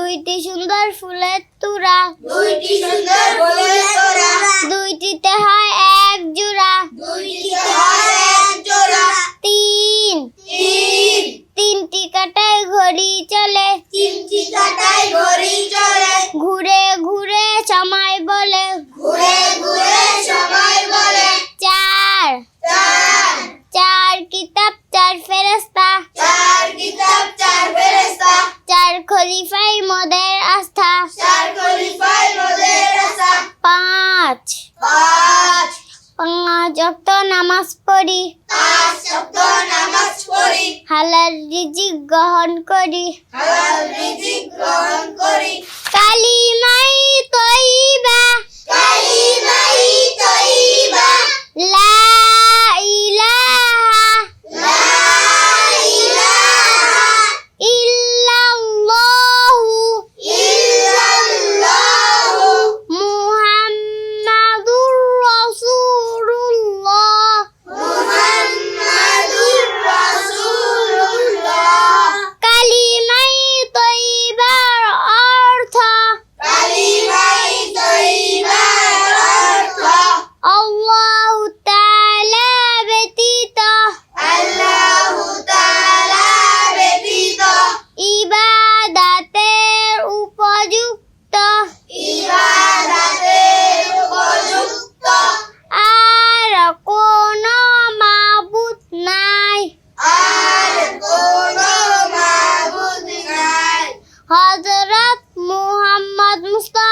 দুইটি সুন্দর ফুলের তোড়া, দুইটি সুন্দর ফুলের তোড়া, দুইটিতে হয় এক জোড়া। দুইটিতে হয় এক জোড়া। তিন, তিন, তিনটি কাঁটায় ঘড়ি চলে, তিনটি কাঁটায় ঘড়ি চলে, ঘুরে ঘুরে সময় বলে। ঘুরে ঘুরে সময় বলে। চার, চার, চার কিতাব চার ফেরেশতা, চার কিতাব চার ফেরেশতা, চার খলিফাই মোদের আস্থা। চার খলিফায় মোদের আশা। পাঁচ, পাঁচ, পাঁচ ওয়াক্ত নামাজ পড়ি, পাঁচ ওয়াক্ত নামাজ পড়ি, হালাল রিজিক গ্রহণ করি। হালাল রিজিক গ্রহণ করি। কালিমাই তয়্যিবা, কালিমাই তয়্যিবা, লা ইলাহা লা ইলাহা ইল্লাল্লাহু ইল্লাল্লাহু মুহাম্মাদুর রাসূলুল্লাহ। মুহাম্মাদুর রাসূলুল্লাহ। কালিমাই তয়্যিবার অর্থ, কালিমাই তয়্যিবার অর্থ, আল্লাহু তাআলা ব্যতীত আল্লাহু তাআলা ব্যতীত ইবাদতের উপযুক্ত ইবাদতের উপযুক্ত আর কোনো মাবুদ নাই। আর কোনো মাবুদ নাই। হযরত মুহাম্মদ মুস্তাফা